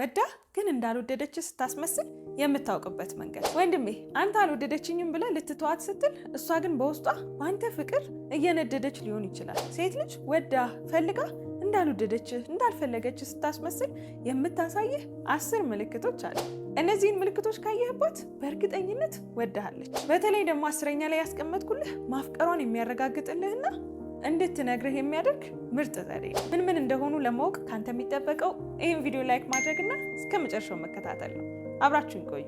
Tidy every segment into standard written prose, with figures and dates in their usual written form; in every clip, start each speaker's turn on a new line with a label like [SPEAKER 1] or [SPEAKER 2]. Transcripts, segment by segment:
[SPEAKER 1] ወዳ ግን እንዳልወደደች ስታስመስል የምታውቅበት መንገድ። ወንድሜ አንተ አልወደደችኝም ብለህ ልትተዋት ስትል እሷ ግን በውስጧ በአንተ ፍቅር እየነደደች ሊሆን ይችላል። ሴት ልጅ ወዳ ፈልጋ እንዳልወደደች እንዳልፈለገች ስታስመስል የምታሳይህ 10 ምልክቶች አሉ። እነዚህን ምልክቶች ካየህባት በእርግጠኝነት ወዳሃለች። በተለይ ደግሞ 10ኛ ላይ ያስቀመጥኩልህ ማፍቀሯን የሚያረጋግጥልህና እንድትነግርህ የሚያደርግ ምርጥ ዘዴ። ምን እንደሆኑ ለማወቅ ካንተ የሚጠበቀው ይህን ቪዲዮ ላይክ ማድረግና እስከ መጨረሻው መከታተል ነው። አብራችሁን ቆዩ።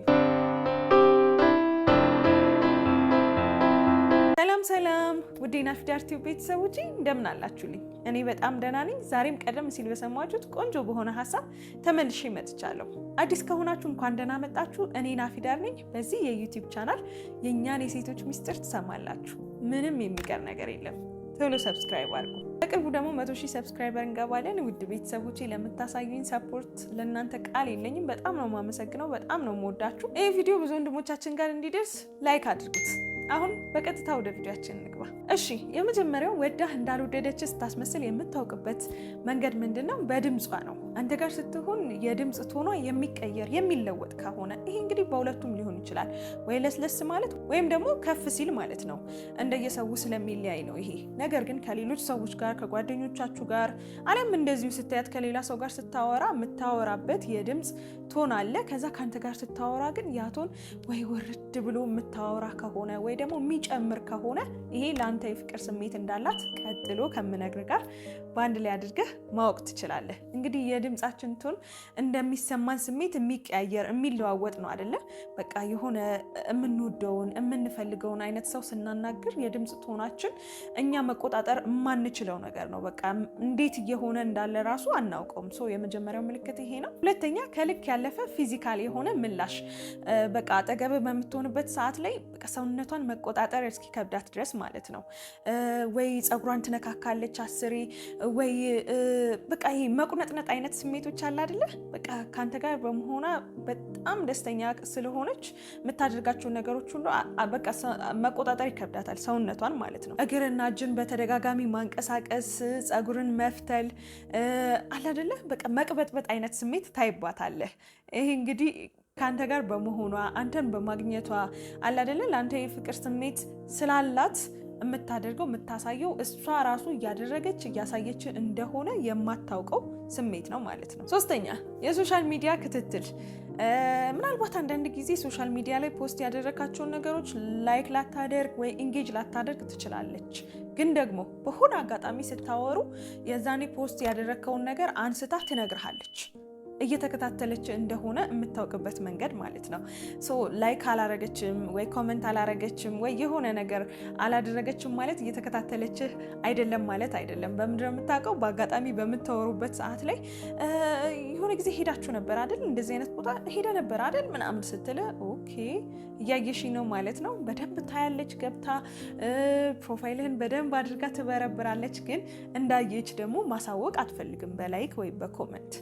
[SPEAKER 1] ሰላም ውድ የናፊዳር ቲዩብ ቤተሰቦች እንደምን አላችሁልኝ? እኔ በጣም ደህና ነኝ። ዛሬም ቀደም ሲል በሰማችሁት ቆንጆ በሆነ ሀሳብ ተመልሼ መጥቻለሁ። አዲስ ከሆናችሁ እንኳን ደህና መጣችሁ። እኔ ናፊዳር ነኝ። በዚህ የዩቲዩብ ቻናል የእኛን የሴቶች ሚስጥር ትሰማላችሁ። ምንም የሚቀር ነገር የለም። ቶሎ ሰብስክራይብ አድርጉ። በቅርቡ ደግሞ 100,000 ሰብስክራይበር እንገባለን። ውድ ቤተሰቦቼ ለምታሳዩኝ ሰፖርት ለእናንተ ቃል የለኝም። በጣም ነው የማመሰግነው። በጣም ነው የምወዳችሁ። ይህ ቪዲዮ ብዙ ወንድሞቻችን ጋር እንዲደርስ ላይክ አድርጉት። አሁን በቀጥታ ወደ ቪዲዮአችን እንግባ። እሺ፣ የመጀመሪያው ወዳህ እንዳልወደደች ስታስመስል የምታውቅበት መንገድ ምንድነው? በድምጿ ነው። አንተ ጋር ስትሆን የድምጽ ቶኗ የሚቀየር የሚለወጥ ከሆነ ይሄ እንግዲህ በሁለቱም ሊሆን ይችላል። ወይ ለስለስ ማለት ወይም ደግሞ ከፍ ሲል ማለት ነው። እንደየሰው ስለሚለያይ ነው ይሄ ነገር። ግን ከሌሎች ሰዎች ጋር ከጓደኞቻችሁ ጋር አለም እንደዚሁ ስታያት ከሌላ ሰው ጋር ስታወራ የምታወራበት የድምጽ ቶን አለ። ከዛ ካንተ ጋር ስታወራ ግን ያ ቶን ወይ ወርድ ብሎ የምታወራ ከሆነ ወይ ደግሞ የሚጨምር ከሆነ ይሄ ለአንተ የፍቅር ስሜት እንዳላት ቀጥሎ ከምነግር ጋር በአንድ ላይ አድርገህ ማወቅ ትችላለህ። እንግዲህ የድምጻችን ቶን እንደሚሰማን ስሜት የሚቀያየር የሚለዋወጥ ነው አይደለ? በቃ የሆነ የምንወደውን የምንፈልገውን አይነት ሰው ስናናግር የድምጽ ቶናችን እኛ መቆጣጠር የማንችለው ነገር ነው። በቃ እንዴት እየሆነ እንዳለ ራሱ አናውቀውም። የመጀመሪያው ምልክት ይሄ ነው። ሁለተኛ ከልክ ያለፈ ፊዚካል የሆነ ምላሽ። በቃ አጠገብ በምትሆንበት ሰዓት ላይ ሰውነቷን መቆጣጠር እስኪከብዳት ድረስ ማለት ነው። ወይ ፀጉሯን ትነካካለች አስሬ፣ ወይ በቃ ይሄ መቁነጥነጥ አይነት ስሜቶች አለ አይደለ? በቃ ካንተ ጋር በመሆኗ በጣም ደስተኛ ስለሆነች የምታደርጋቸው ነገሮች ሁሉ በቃ መቆጣጠር ይከብዳታል፣ ሰውነቷን ማለት ነው። እግርና እጅን በተደጋጋሚ ማንቀሳቀስ፣ ፀጉርን መፍተል አለ አይደለ? በቃ መቅበጥበጥ አይነት ስሜት ታይባታለህ። ይሄ እንግዲህ ካንተ ጋር በመሆኗ አንተን በማግኘቷ አለ አይደለ? ለአንተ የፍቅር ስሜት ስላላት የምታደርገው የምታሳየው እሷ ራሱ እያደረገች እያሳየች እንደሆነ የማታውቀው ስሜት ነው ማለት ነው። ሶስተኛ የሶሻል ሚዲያ ክትትል። ምናልባት አንዳንድ ጊዜ ሶሻል ሚዲያ ላይ ፖስት ያደረካቸውን ነገሮች ላይክ ላታደርግ ወይ ኢንጌጅ ላታደርግ ትችላለች። ግን ደግሞ በሆነ አጋጣሚ ስታወሩ የዛኔ ፖስት ያደረከውን ነገር አንስታ ትነግርሃለች። እየተከታተለች እንደሆነ የምታውቅበት መንገድ ማለት ነው። ላይክ አላረገችም ወይ ኮመንት አላረገችም ወይ የሆነ ነገር አላደረገችም ማለት እየተከታተለችህ አይደለም ማለት አይደለም። በምንድን ነው የምታውቀው? በአጋጣሚ በምታወሩበት ሰዓት ላይ የሆነ ጊዜ ሄዳችሁ ነበር አይደል? እንደዚህ አይነት ቦታ ሄደ ነበር አይደል? ምናምን ስትል ኦኬ እያየሽ ነው ማለት ነው። በደንብ ታያለች፣ ገብታ ፕሮፋይልህን በደንብ አድርጋ ትበረብራለች። ግን እንዳየች ደግሞ ማሳወቅ አትፈልግም በላይክ ወይ በኮመንት።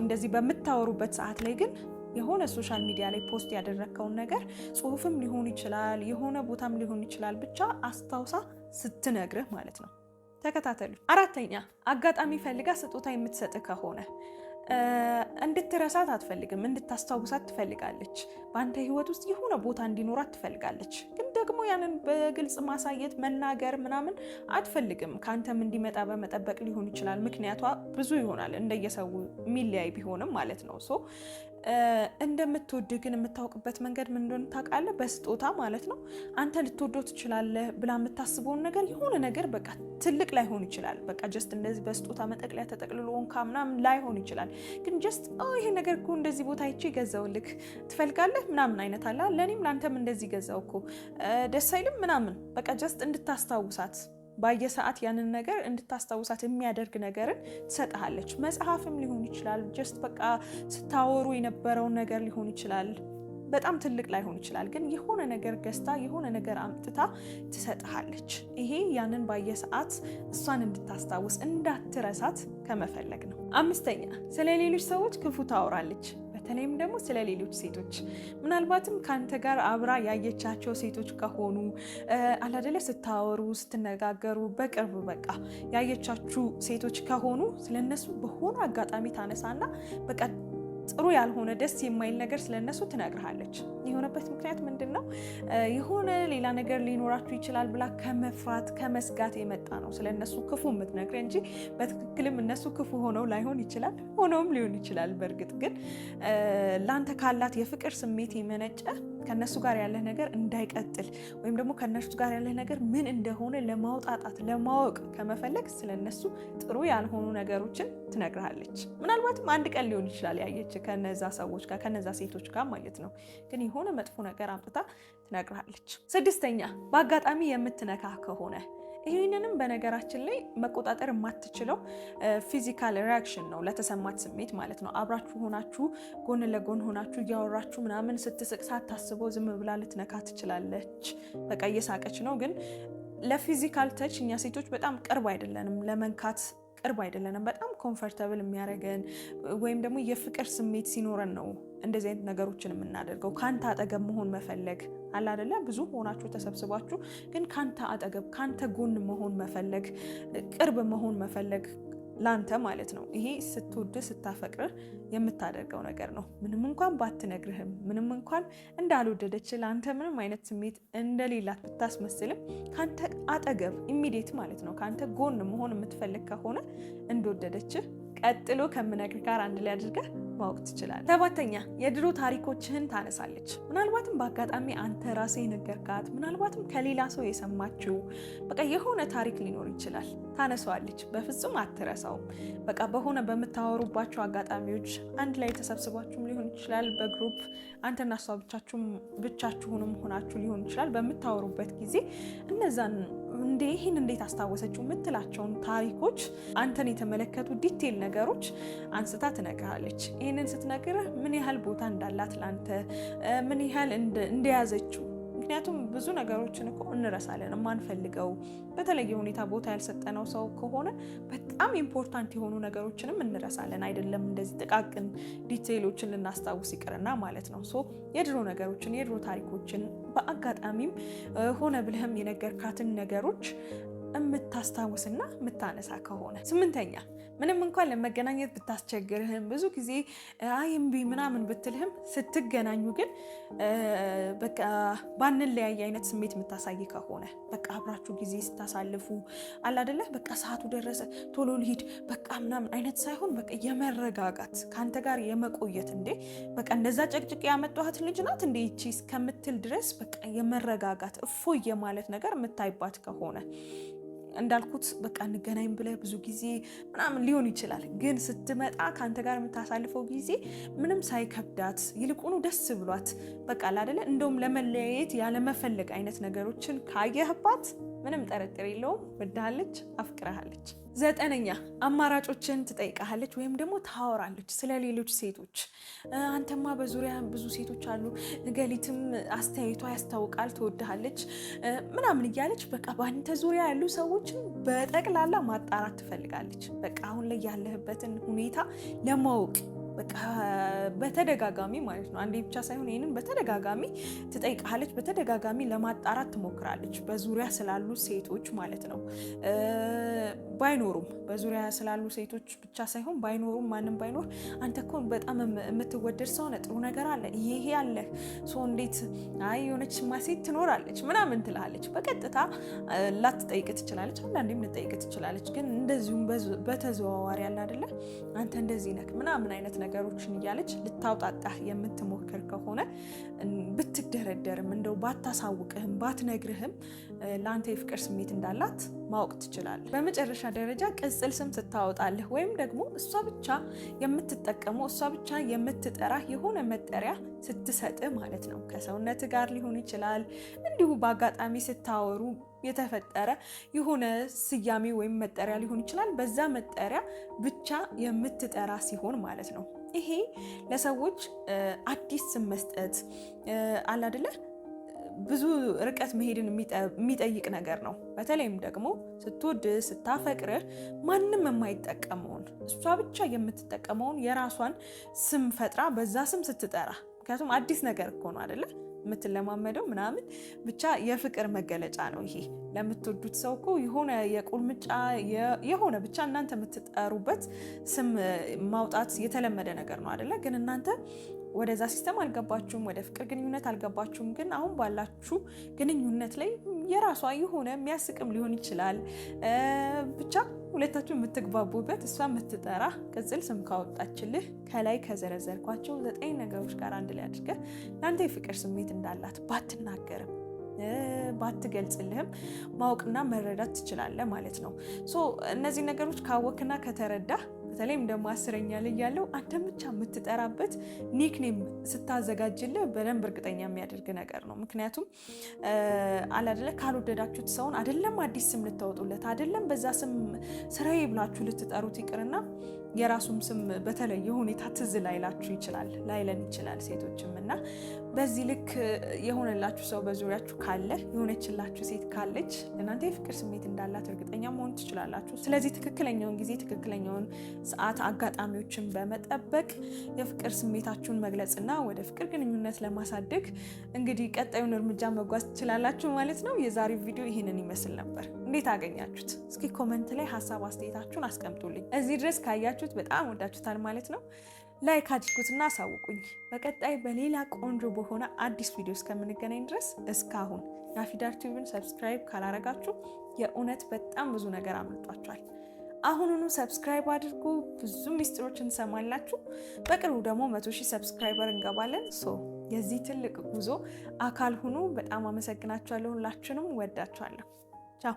[SPEAKER 1] እንደዚህ በምታወሩበት ሰዓት ላይ ግን የሆነ ሶሻል ሚዲያ ላይ ፖስት ያደረከውን ነገር ጽሁፍም ሊሆን ይችላል፣ የሆነ ቦታም ሊሆን ይችላል፣ ብቻ አስታውሳ ስትነግርህ ማለት ነው። ተከታተሉ። አራተኛ አጋጣሚ ፈልጋ ስጦታ የምትሰጥ ከሆነ እንድትረሳት አትፈልግም፣ እንድታስታውሳት ትፈልጋለች። በአንተ ህይወት ውስጥ የሆነ ቦታ እንዲኖራት ትፈልጋለች። ግን ደግሞ ያንን በግልጽ ማሳየት መናገር ምናምን አትፈልግም። ከአንተም እንዲመጣ በመጠበቅ ሊሆን ይችላል። ምክንያቷ ብዙ ይሆናል፣ እንደየሰው የሚለያይ ቢሆንም ማለት ነው። እንደምትወድህ ግን የምታውቅበት መንገድ ምን እንደሆነ ታውቃለህ? በስጦታ ማለት ነው። አንተ ልትወደው ትችላለህ ብላ የምታስበውን ነገር የሆነ ነገር በቃ ትልቅ ላይሆን ይችላል። በቃ ጀስት እንደዚህ በስጦታ መጠቅለያ ተጠቅልሎ እንካ ምናምን ላይሆን ይችላል። ግን ጀስት ይሄ ነገር እኮ እንደዚህ ቦታ አይቼ ገዛውልክ ትፈልጋለህ ምናምን አይነት አለ። ለእኔም ለአንተም እንደዚህ ገዛው እኮ ደስ አይልም ምናምን በቃ ጀስት እንድታስታውሳት በየሰዓት ያንን ነገር እንድታስታውሳት የሚያደርግ ነገርን ትሰጥሃለች። መጽሐፍም ሊሆን ይችላል፣ ጀስት በቃ ስታወሩ የነበረውን ነገር ሊሆን ይችላል። በጣም ትልቅ ላይሆን ይችላል። ግን የሆነ ነገር ገዝታ የሆነ ነገር አምጥታ ትሰጥሃለች። ይሄ ያንን በየሰዓት እሷን እንድታስታውስ እንዳትረሳት ከመፈለግ ነው። አምስተኛ ስለ ሌሎች ሰዎች ክፉ ታወራለች። በተለይም ደግሞ ስለ ሌሎች ሴቶች ምናልባትም ካንተ ጋር አብራ ያየቻቸው ሴቶች ከሆኑ አላደለ ስታወሩ ስትነጋገሩ በቅርብ በቃ ያየቻችሁ ሴቶች ከሆኑ ስለነሱ በሆነ አጋጣሚ ታነሳና በቃ ጥሩ ያልሆነ ደስ የማይል ነገር ስለነሱ ትነግርሃለች። የሆነበት ምክንያት ምንድነው? የሆነ ሌላ ነገር ሊኖራችሁ ይችላል ብላ ከመፍራት ከመስጋት የመጣ ነው ስለነሱ ክፉ የምትነግር እንጂ በትክክልም እነሱ ክፉ ሆነው ላይሆን ይችላል፣ ሆነውም ሊሆን ይችላል። በእርግጥ ግን ላንተ ካላት የፍቅር ስሜት የመነጨ ከነሱ ጋር ያለህ ነገር እንዳይቀጥል ወይም ደግሞ ከነሱ ጋር ያለህ ነገር ምን እንደሆነ ለማውጣጣት ለማወቅ ከመፈለግ ስለነሱ ጥሩ ያልሆኑ ነገሮችን ትነግርሃለች። ምናልባትም አንድ ቀን ሊሆን ይችላል ያየች ከነዛ ሰዎች ጋር ከነዛ ሴቶች ጋር ማለት ነው። ግን የሆነ መጥፎ ነገር አምጥታ ትነግርሃለች። 6ኛ በአጋጣሚ የምትነካ ከሆነ ይህንንም በነገራችን ላይ መቆጣጠር የማትችለው ፊዚካል ሪያክሽን ነው ለተሰማት ስሜት ማለት ነው። አብራችሁ ሆናችሁ ጎን ለጎን ሆናችሁ እያወራችሁ ምናምን ስትስቅ ሳታስበው ዝም ብላ ልትነካ ትችላለች። በቃ እየሳቀች ነው፣ ግን ለፊዚካል ተች እኛ ሴቶች በጣም ቅርብ አይደለንም፣ ለመንካት ቅርብ አይደለንም። በጣም ኮምፈርተብል የሚያደርገን ወይም ደግሞ የፍቅር ስሜት ሲኖረን ነው እንደዚህ አይነት ነገሮችን የምናደርገው። ካንተ አጠገብ መሆን መፈለግ አለ አይደለ? ብዙ ሆናችሁ ተሰብስባችሁ ግን ካንተ አጠገብ ካንተ ጎን መሆን መፈለግ፣ ቅርብ መሆን መፈለግ ላንተ ማለት ነው። ይሄ ስትወድ ስታፈቅር የምታደርገው ነገር ነው። ምንም እንኳን ባትነግርህም ምንም እንኳን እንዳልወደደች ለአንተ ምንም አይነት ስሜት እንደሌላት ብታስመስልም ካንተ አጠገብ ኢሚዲየት ማለት ነው ካንተ ጎን መሆን የምትፈልግ ከሆነ እንደወደደችህ ቀጥሎ ከምነግር ጋር አንድ ላይ አድርገህ ማወቅ ትችላለህ። 7ኛ የድሮ ታሪኮችህን ታነሳለች። ምናልባትም በአጋጣሚ አንተ ራስህ የነገርካት፣ ምናልባትም ከሌላ ሰው የሰማችው በቃ የሆነ ታሪክ ሊኖር ይችላል። ታነሳዋለች፣ በፍጹም አትረሳውም። በቃ በሆነ በምታወሩባቸው አጋጣሚዎች አንድ ላይ ተሰብስባችሁም ሊሆን ይችላል፣ በግሩፕ አንተና እሷ ብቻችሁንም ሆናችሁ ሊሆን ይችላል። በምታወሩበት ጊዜ እነዛን ይህን እንዴት አስታወሰችው የምትላቸውን ታሪኮች አንተን የተመለከቱ ዲቴል ነገሮች አንስታ ትነግርሃለች። ይህንን ስትነግርህ ምን ያህል ቦታ እንዳላት ላንተ ምን ያህል እንደያዘችው። ምክንያቱም ብዙ ነገሮችን እኮ እንረሳለን የማንፈልገው በተለየ ሁኔታ ቦታ ያልሰጠነው ሰው ከሆነ በጣም ኢምፖርታንት የሆኑ ነገሮችንም እንረሳለን። አይደለም እንደዚህ ጥቃቅን ዲቴይሎችን ልናስታውስ ይቅርና ማለት ነው። የድሮ ነገሮችን የድሮ ታሪኮችን በአጋጣሚም ሆነ ብለህም የነገርካትን ነገሮች የምታስታውስና የምታነሳ ከሆነ። 8ኛ ምንም እንኳን ለመገናኘት ብታስቸግርህም ብዙ ጊዜ እምቢ ምናምን ብትልህም ስትገናኙ ግን በቃ ባንለያይ አይነት ስሜት የምታሳይ ከሆነ በቃ አብራችሁ ጊዜ ስታሳልፉ አለ አይደለ በቃ ሰዓቱ ደረሰ ቶሎ ልሂድ በቃ ምናምን አይነት ሳይሆን በቃ የመረጋጋት ከአንተ ጋር የመቆየት በቃ እንደዛ ጨቅጭቅ ያመጣኋት ልጅ ናት ይቺ እስከምትል ድረስ በቃ የመረጋጋት እፎይ የማለት ነገር የምታይባት ከሆነ እንዳልኩት በቃ እንገናኝ ብለህ ብዙ ጊዜ ምናምን ሊሆን ይችላል። ግን ስትመጣ ከአንተ ጋር የምታሳልፈው ጊዜ ምንም ሳይከብዳት ይልቁኑ ደስ ብሏት በቃ አይደለ እንደውም ለመለያየት ያለመፈለግ አይነት ነገሮችን ካየህባት ምንም ጥርጥር የለውም ወድሃለች፣ አፍቅረሃለች። 9ኛ አማራጮችን ትጠይቃለች ወይም ደግሞ ታወራለች ስለ ሌሎች ሴቶች። አንተማ በዙሪያ ብዙ ሴቶች አሉ፣ ገሊትም አስተያየቷ ያስታውቃል፣ ትወድሃለች ምናምን እያለች በቃ በአንተ ዙሪያ ያሉ ሰዎችን በጠቅላላ ማጣራት ትፈልጋለች። በቃ አሁን ላይ ያለህበትን ሁኔታ ለማወቅ በቃ በተደጋጋሚ ማለት ነው። አንዴ ብቻ ሳይሆን ይሄንን በተደጋጋሚ ትጠይቃለች፣ በተደጋጋሚ ለማጣራት ትሞክራለች። በዙሪያ ስላሉ ሴቶች ማለት ነው። ባይኖሩም በዙሪያ ስላሉ ሴቶች ብቻ ሳይሆን ባይኖሩም ማንም ባይኖር አንተ እኮ በጣም የምትወደድ ሰው ነህ፣ ጥሩ ነገር አለ፣ ይሄ አለ፣ እንዴት የሆነች ሴት ትኖራለች ምናምን ትላለች። በቀጥታ ላትጠይቅ ትችላለች፣ አንዳንዴም ልትጠይቅ ትችላለች። ግን እንደዚሁም በተዘዋዋሪ ያለ አይደለ አንተ እንደዚህ ነህ ምናምን አይነት ነገሮችን እያለች ልታውጣጣህ የምትሞክር ከሆነ ብትደረደርም እንደው ባታሳውቅህም ባትነግርህም ለአንተ የፍቅር ስሜት እንዳላት ማወቅ ትችላለህ። በመጨረሻ ደረጃ ቅጽል ስም ስታወጣልህ ወይም ደግሞ እሷ ብቻ የምትጠቀመው እሷ ብቻ የምትጠራህ የሆነ መጠሪያ ስትሰጥ ማለት ነው። ከሰውነት ጋር ሊሆን ይችላል፣ እንዲሁ በአጋጣሚ ስታወሩ የተፈጠረ የሆነ ስያሜ ወይም መጠሪያ ሊሆን ይችላል። በዛ መጠሪያ ብቻ የምትጠራ ሲሆን ማለት ነው። ይሄ ለሰዎች አዲስ ስም መስጠት አለ አይደለ ብዙ ርቀት መሄድን የሚጠይቅ ነገር ነው። በተለይም ደግሞ ስትወድ ስታፈቅርህ ማንም የማይጠቀመውን እሷ ብቻ የምትጠቀመውን የራሷን ስም ፈጥራ በዛ ስም ስትጠራ ምክንያቱም አዲስ ነገር እኮ ነው አይደለ የምትለማመደው ምናምን ብቻ የፍቅር መገለጫ ነው ይሄ። ለምትወዱት ሰው እኮ የሆነ የቁልምጫ የሆነ ብቻ እናንተ የምትጠሩበት ስም ማውጣት የተለመደ ነገር ነው አይደለ? ግን እናንተ ወደዛ ሲስተም አልገባችሁም፣ ወደ ፍቅር ግንኙነት አልገባችሁም። ግን አሁን ባላችሁ ግንኙነት ላይ የራሷ የሆነ የሚያስቅም ሊሆን ይችላል ብቻ ሁለታችሁ የምትግባቡበት እሷ የምትጠራ ቅጽል ስም ካወጣችልህ ከላይ ከዘረዘርኳቸው 9 ነገሮች ጋር አንድ ላይ አድርገህ ለአንተ የፍቅር ስሜት እንዳላት ባትናገርም ባትገልጽልህም ማወቅና መረዳት ትችላለህ ማለት ነው። እነዚህ ነገሮች ካወቅና ከተረዳህ በተለይም ደግሞ 10ኛ ላይ ያለው አንተም ብቻ የምትጠራበት ኒክኔም ስታዘጋጅልህ በደንብ እርግጠኛ የሚያደርግ ነገር ነው። ምክንያቱም አላደለ ካልወደዳችሁት ሰውን አይደለም አዲስ ስም ልታወጡለት አይደለም በዛ ስም ስራዬ ብላችሁ ልትጠሩት ይቅርና የራሱም ስም በተለየ ሁኔታ ትዝ ላይላችሁ ይችላል ላይለን ይችላል ሴቶችም እና በዚህ ልክ የሆነላችሁ ሰው በዙሪያችሁ ካለ የሆነችላችሁ ሴት ካለች ለእናንተ የፍቅር ስሜት እንዳላት እርግጠኛ መሆን ትችላላችሁ። ስለዚህ ትክክለኛውን ጊዜ ትክክለኛውን ሰዓት አጋጣሚዎችን በመጠበቅ የፍቅር ስሜታችሁን መግለጽና ወደ ፍቅር ግንኙነት ለማሳደግ እንግዲህ ቀጣዩን እርምጃ መጓዝ ትችላላችሁ ማለት ነው። የዛሬው ቪዲዮ ይህንን ይመስል ነበር። እንዴት አገኛችሁት? እስኪ ኮመንት ላይ ሀሳብ አስተያየታችሁን አስቀምጡልኝ። እዚህ ድረስ ካያችሁት በጣም ወዳችሁታል ማለት ነው። ላይክ አድርጉትና አሳውቁኝ። በቀጣይ በሌላ ቆንጆ በሆነ አዲስ ቪዲዮ እስከምንገናኝ ድረስ እስካሁን ናፊዳር ቲዩብን ሰብስክራይብ ካላረጋችሁ የእውነት በጣም ብዙ ነገር አመልጧችኋል። አሁኑኑ ሰብስክራይብ አድርጉ። ብዙ ሚስጥሮች እንሰማላችሁ። በቅርቡ ደግሞ 100,000 ሰብስክራይበር እንገባለን። የዚህ ትልቅ ጉዞ አካል ሁኑ። በጣም አመሰግናችኋለሁ። ሁላችሁንም ወዳችኋለሁ። ቻው